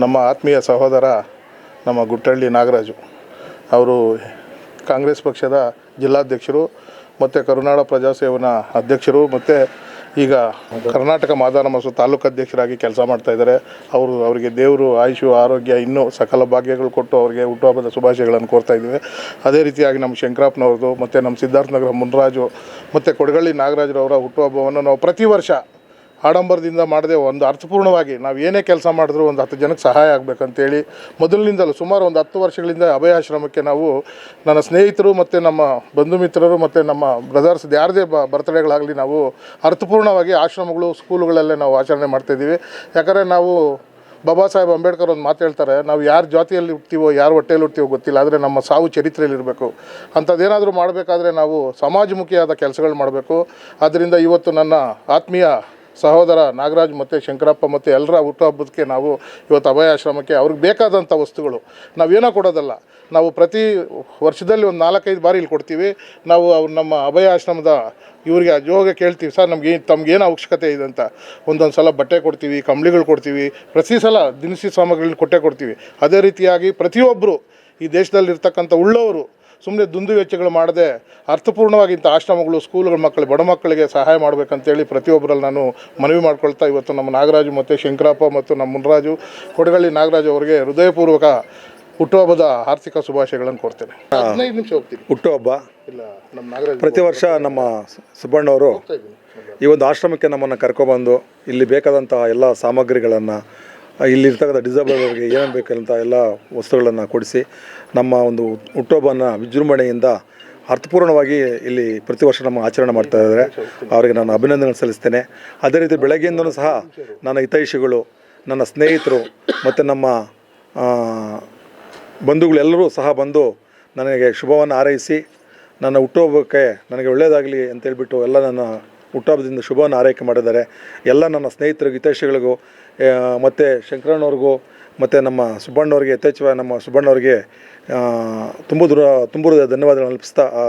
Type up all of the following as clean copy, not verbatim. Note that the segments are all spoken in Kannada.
ನಮ್ಮ ಆತ್ಮೀಯ ಸಹೋದರ ನಮ್ಮ ಗುಟ್ಟಳ್ಳಿ ನಾಗರಾಜು ಅವರು ಕಾಂಗ್ರೆಸ್ ಪಕ್ಷದ ಜಿಲ್ಲಾಧ್ಯಕ್ಷರು ಮತ್ತು ಕರುನಾಡ ಪ್ರಜಾಸೇವನ ಅಧ್ಯಕ್ಷರು ಮತ್ತು ಈಗ ಕರ್ನಾಟಕ ಮಾದಾರ ಮಸು ತಾಲೂಕು ಅಧ್ಯಕ್ಷರಾಗಿ ಕೆಲಸ ಮಾಡ್ತಾಯಿದ್ದಾರೆ. ಅವರಿಗೆ ದೇವರು ಆಯುಷು ಆರೋಗ್ಯ ಇನ್ನೂ ಸಕಲ ಭಾಗ್ಯಗಳು ಕೊಟ್ಟು ಅವರಿಗೆ ಹುಟ್ಟುಹಬ್ಬದ ಶುಭಾಶಯಗಳನ್ನು ಕೋರ್ತಾ ಇದ್ದೀವಿ. ಅದೇ ರೀತಿಯಾಗಿ ನಮ್ಮ ಶಂಕರಪ್ಪನವ್ರದ್ದು ಮತ್ತು ನಮ್ಮ ಸಿದ್ಧಾರ್ಥನಗರ ಮುನ್ರಾಜು ಮತ್ತು ಕೊಡಗಳ್ಳಿ ನಾಗರಾಜರವರ ಹುಟ್ಟುಹಬ್ಬವನ್ನು ನಾವು ಪ್ರತಿ ವರ್ಷ ಆಡಂಬರದಿಂದ ಮಾಡದೆ ಒಂದು ಅರ್ಥಪೂರ್ಣವಾಗಿ ನಾವು ಏನೇ ಕೆಲಸ ಮಾಡಿದ್ರೂ ಒಂದು 10 ಜನಕ್ಕೆ ಸಹಾಯ ಆಗಬೇಕಂತೇಳಿ ಮೊದಲಿನಿಂದಲೂ ಸುಮಾರು ಒಂದು 10 ವರ್ಷಗಳಿಂದ ಅಭಯ ಆಶ್ರಮಕ್ಕೆ ನಾವು ನನ್ನ ಸ್ನೇಹಿತರು ಮತ್ತು ನಮ್ಮ ಬಂಧು ಮಿತ್ರರು ಮತ್ತು ನಮ್ಮ ಬ್ರದರ್ಸ್ ಯಾರದೇ ಬರ್ತ್ಡೇಗಳಾಗಲಿ ನಾವು ಅರ್ಥಪೂರ್ಣವಾಗಿ ಆಶ್ರಮಗಳು ಸ್ಕೂಲುಗಳಲ್ಲೇ ನಾವು ಆಚರಣೆ ಮಾಡ್ತಾಯಿದ್ದೀವಿ. ಯಾಕಂದರೆ ನಾವು ಬಾಬಾ ಸಾಹೇಬ್ ಅಂಬೇಡ್ಕರ್ ಒಂದು ಮಾತು ಹೇಳ್ತಾರೆ, ನಾವು ಯಾರ ಜಾತಿಯಲ್ಲಿ ಹುಡ್ತೀವೋ ಯಾರು ಹೊಟ್ಟೆಯಲ್ಲಿ ಹುಡ್ತೀವೋ ಗೊತ್ತಿಲ್ಲ, ಆದರೆ ನಮ್ಮ ಸಾವು ಚರಿತ್ರೆಯಲ್ಲಿರಬೇಕು. ಅಂಥದ್ದೇನಾದರೂ ಮಾಡಬೇಕಾದ್ರೆ ನಾವು ಸಮಾಜಮುಖಿಯಾದ ಕೆಲಸಗಳು ಮಾಡಬೇಕು. ಆದ್ದರಿಂದ ಇವತ್ತು ನನ್ನ ಆತ್ಮೀಯ ಸಹೋದರ ನಾಗರಾಜ್ ಮತ್ತು ಶಂಕರಪ್ಪ ಮತ್ತು ಎಲ್ಲರ ಹುಟ್ಟುಹಬ್ಬಕ್ಕೆ ನಾವು ಇವತ್ತು ಅಭಯ ಆಶ್ರಮಕ್ಕೆ ಅವ್ರಿಗೆ ಬೇಕಾದಂಥ ವಸ್ತುಗಳು ನಾವೇನೋ ಕೊಡೋದಲ್ಲ, ನಾವು ಪ್ರತಿ ವರ್ಷದಲ್ಲಿ ಒಂದು 4-5 ಬಾರಿ ಇಲ್ಲಿ ಕೊಡ್ತೀವಿ. ನಾವು ನಮ್ಮ ಅಭಯ ಆಶ್ರಮದ ಇವರಿಗೆ ಅಜೋಗ ಕೇಳ್ತೀವಿ, ಸರ್ ತಮಗೇನು ಅವಶ್ಯಕತೆ ಇದೆ ಅಂತ. ಒಂದೊಂದು ಸಲ ಬಟ್ಟೆ ಕೊಡ್ತೀವಿ, ಕಂಬಳಿಗಳು ಕೊಡ್ತೀವಿ, ಪ್ರತಿ ಸಲ ದಿನಸಿ ಸಾಮಗ್ರಿಗಳನ್ನ ಕೊಡ್ತೀವಿ. ಅದೇ ರೀತಿಯಾಗಿ ಪ್ರತಿಯೊಬ್ಬರು ಈ ದೇಶದಲ್ಲಿರ್ತಕ್ಕಂಥ ಉಳ್ಳವರು ಸುಮ್ಮನೆ ದುಂದು ವೆಚ್ಚಗಳು ಮಾಡದೆ ಅರ್ಥಪೂರ್ಣವಾಗಿಂಥ ಆಶ್ರಮಗಳು ಸ್ಕೂಲ್ಗಳ ಮಕ್ಕಳು ಬಡ ಮಕ್ಕಳಿಗೆ ಸಹಾಯ ಮಾಡಬೇಕಂತೇಳಿ ಪ್ರತಿಯೊಬ್ಬರಲ್ಲಿ ನಾನು ಮನವಿ ಮಾಡ್ಕೊಳ್ತಾ ಇವತ್ತು ನಮ್ಮ ನಾಗರಾಜು ಮತ್ತು ಶಂಕರಪ್ಪ ಮತ್ತು ನಮ್ಮ ಮುನ್ರಾಜು ಕೊಡಗಳ್ಳಿ ನಾಗರಾಜು ಅವರಿಗೆ ಹೃದಯಪೂರ್ವಕ ಹುಟ್ಟುಹಬ್ಬದ ಆರ್ಥಿಕ ಶುಭಾಶಯಗಳನ್ನು ಕೊಡ್ತೇನೆ. 15 ನಿಮಿಷ ಹೋಗ್ತೀನಿ. ಹುಟ್ಟುಹಬ್ಬ ಇಲ್ಲ ನಮ್ಮ ನಾಗರಾಜು ಪ್ರತಿ ವರ್ಷ ನಮ್ಮ ಸುಬ್ಬಣ್ಣವರು ಈ ಒಂದು ಆಶ್ರಮಕ್ಕೆ ನಮ್ಮನ್ನು ಕರ್ಕೊಬಂದು ಇಲ್ಲಿ ಬೇಕಾದಂತಹ ಎಲ್ಲ ಸಾಮಗ್ರಿಗಳನ್ನು ಇಲ್ಲಿರ್ತಕ್ಕಂಥ ಡಿಸೇಬಲ್ ಅವರಿಗೆ ಏನೇನು ಬೇಕಂತ ಎಲ್ಲ ವಸ್ತುಗಳನ್ನು ಕೊಡಿಸಿ ನಮ್ಮ ಒಂದು ಹುಟ್ಟುಹಬ್ಬನ ವಿಜೃಂಭಣೆಯಿಂದ ಅರ್ಥಪೂರ್ಣವಾಗಿ ಇಲ್ಲಿ ಪ್ರತಿ ವರ್ಷ ನಮ್ಮ ಆಚರಣೆ ಮಾಡ್ತಾ ಇದ್ದಾರೆ. ಅವರಿಗೆ ನಾನು ಅಭಿನಂದನೆ ಸಲ್ಲಿಸ್ತೇನೆ. ಅದೇ ರೀತಿ ಬೆಳಗ್ಗೆಯಿಂದಲೂ ಸಹ ನನ್ನ ಹಿತೈಷಿಗಳು, ನನ್ನ ಸ್ನೇಹಿತರು ಮತ್ತು ನಮ್ಮ ಬಂಧುಗಳೆಲ್ಲರೂ ಸಹ ಬಂದು ನನಗೆ ಶುಭವನ್ನು ಹಾರೈಸಿ ನನ್ನ ಹುಟ್ಟುಹಬ್ಬಕ್ಕೆ ನನಗೆ ಒಳ್ಳೆಯದಾಗಲಿ ಅಂತೇಳ್ಬಿಟ್ಟು ಎಲ್ಲ ನನ್ನ ಹುಟ್ಟುಹಬ್ಬದಿಂದ ಶುಭವನ್ನು ಆರೈಕೆ ಮಾಡಿದ್ದಾರೆ. ಎಲ್ಲ ನನ್ನ ಸ್ನೇಹಿತರಿಗೂ ಹಿತೈಷಿಗಳಿಗೂ ಮತ್ತು ಶಂಕರಣ್ಣವ್ರಿಗೂ ಮತ್ತು ನಮ್ಮ ಸುಬ್ಬಣ್ಣವ್ರಿಗೆ ಯಥೇಚ್ಛವಾಗಿ ನಮ್ಮ ಸುಬ್ಬಣ್ಣವ್ರಿಗೆ ತುಂಬ ಧನ್ಯವಾದಗಳನ್ನು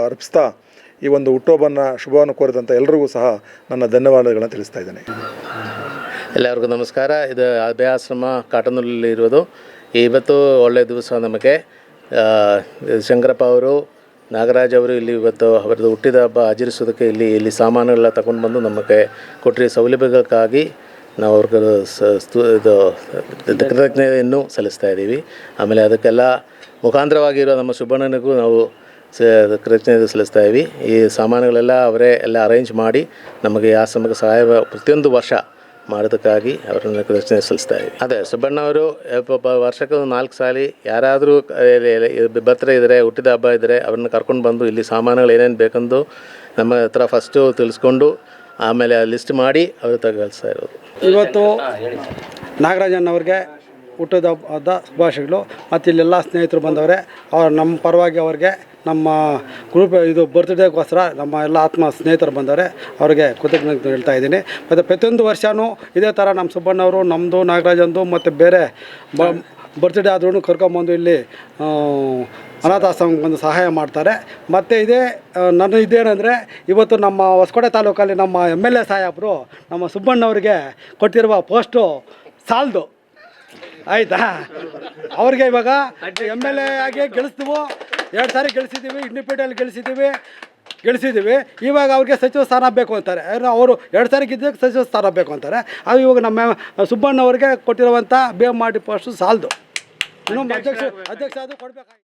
ಅರ್ಪಿಸ್ತಾ ಈ ಒಂದು ಹುಟ್ಟುಹಬ್ಬನ ಶುಭವನ್ನು ಕೋರಿದಂಥ ಎಲ್ಲರಿಗೂ ಸಹ ನನ್ನ ಧನ್ಯವಾದಗಳನ್ನು ತಿಳಿಸ್ತಾ ಇದ್ದೇನೆ. ಎಲ್ಲರಿಗೂ ನಮಸ್ಕಾರ. ಇದು ಅಭಯ ಆಶ್ರಮ ಕಾಟನೂರಲ್ಲಿ ಇರೋದು. ಇವತ್ತು ಒಳ್ಳೆಯ ದಿವಸ ನಮಗೆ. ಶಂಕರಪ್ಪ ಅವರು, ನಾಗರಾಜ್ ಅವರು ಇಲ್ಲಿ ಇವತ್ತು ಅವರದ್ದು ಹುಟ್ಟಿದ ಹಬ್ಬ ಆಚರಿಸೋದಕ್ಕೆ ಇಲ್ಲಿ ಸಾಮಾನುಗಳೆಲ್ಲ ತಗೊಂಡು ಬಂದು ನಮಗೆ ಕೊಟ್ಟಿರೋ ಸೌಲಭ್ಯಕ್ಕಾಗಿ ನಾವು ಅವ್ರಿಗೆ ಇದು ಕೃತಜ್ಞತೆಯನ್ನು ಸಲ್ಲಿಸ್ತಾ ಇದ್ದೀವಿ. ಆಮೇಲೆ ಅದಕ್ಕೆಲ್ಲ ಮುಖಾಂತರವಾಗಿರೋ ನಮ್ಮ ಸುಬ್ಬಣ್ಣನಿಗೂ ನಾವು ಕೃತಜ್ಞತೆ ಸಲ್ಲಿಸ್ತಾ ಇದ್ದೀವಿ. ಈ ಸಾಮಾನುಗಳೆಲ್ಲ ಅವರೇ ಎಲ್ಲ ಅರೇಂಜ್ ಮಾಡಿ ನಮಗೆ ಆ ಆಶ್ರಮಕ್ಕೆ ಸಹಾಯ ಪ್ರತಿಯೊಂದು ವರ್ಷ ಮಾಡೋದಕ್ಕಾಗಿ ಅವರನ್ನು ಕೃತಜ್ಞತೆ ಸಲ್ಲಿಸ್ತಾ ಇದ್ದೀವಿ. ಅದೇ ಸುಬ್ಬಣ್ಣ ಅವರು ವರ್ಷಕ್ಕೆ 4 ಸಾರಿ ಯಾರಾದರೂ ಬರ್ತ್ಡೇ ಇದ್ದರೆ, ಹುಟ್ಟಿದ ಹಬ್ಬ ಇದ್ದರೆ ಅವ್ರನ್ನ ಕರ್ಕೊಂಡು ಬಂದು ಇಲ್ಲಿ ಸಾಮಾನುಗಳು ಏನೇನು ಬೇಕೆಂದು ನಮ್ಮ ಹತ್ರ ಫಸ್ಟು ತಿಳಿಸ್ಕೊಂಡು ಆಮೇಲೆ ಲಿಸ್ಟ್ ಮಾಡಿ ಅವರು ಕಳಿಸ್ತಾ ಇರೋದು. ಇವತ್ತು ನಾಗರಾಜಣ್ಣವ್ರಿಗೆ ಹುಟ್ಟಿದ ಹಬ್ಬದ ಶುಭಾಶಯಗಳು. ಮತ್ತು ಇಲ್ಲೆಲ್ಲ ಸ್ನೇಹಿತರು ಬಂದವರೆ, ನಮ್ಮ ಪರವಾಗಿ ಅವ್ರಿಗೆ ನಮ್ಮ ಗ್ರೂಪ್ ಇದು ಬರ್ತ್ಡೇಗೋಸ್ಕರ ನಮ್ಮ ಎಲ್ಲ ಆತ್ಮ ಸ್ನೇಹಿತರು ಬಂದವರೆ, ಅವರಿಗೆ ಕೃತಜ್ಞತೆ ಹೇಳ್ತಾ ಇದ್ದೀನಿ. ಮತ್ತು ಪ್ರತಿಯೊಂದು ವರ್ಷವೂ ಇದೇ ಥರ ನಮ್ಮ ಸುಬ್ಬಣ್ಣವರು, ನಮ್ಮದು ನಾಗರಾಜಂದು ಮತ್ತು ಬೇರೆ ಬರ್ತ್ಡೇ ಆದ್ರೂ ಕರ್ಕೊಂಬಂದು ಇಲ್ಲಿ ಅನಾಥಾಶ್ರಮಕ್ಕೆ ಬಂದು ಸಹಾಯ ಮಾಡ್ತಾರೆ. ಮತ್ತು ಇದೇನೆಂದರೆ ಇವತ್ತು ನಮ್ಮ ಹೊಸಕೋಟೆ ತಾಲೂಕಲ್ಲಿ ನಮ್ಮ MLA ಸಾಹೇಬರು ನಮ್ಮ ಸುಬ್ಬಣ್ಣವ್ರಿಗೆ ಕೊಟ್ಟಿರುವ ಪೋಸ್ಟು ಸಾಲದು ಆಯಿತಾ. ಅವ್ರಿಗೆ ಇವಾಗ MLA ಆಗಿ ಗೆಲ್ಲಿಸ್ತೀವೋ, 2 ಸಾರಿ ಗೆಲ್ಲಿಸಿದ್ದೀವಿ, ಇಂಡಿಪೆಂಡೆಂಟ್ ಗೆಲ್ಲಿಸಿದ್ದೀವಿ. ಇವಾಗ ಅವ್ರಿಗೆ ಸಚಿವ ಸ್ಥಾನ ಬೇಕು ಅಂತಾರೆ. ಅವರು 2 ಸಾರಿ ಗೆದ್ದಕ್ಕೆ ಸಚಿವ ಸ್ಥಾನ ಬೇಕು ಅಂತಾರೆ. ಅದು ಇವಾಗ ನಮ್ಮ ಸುಬ್ಬಣ್ಣವ್ರಿಗೆ ಕೊಟ್ಟಿರುವಂಥ BM ಮಾಡಿ ಪೋಸ್ಟು ಸಾಲದು. ಇನ್ನೊಂದು ಅಧ್ಯಕ್ಷ ಅದು ಕೊಡಬೇಕಾಗಿ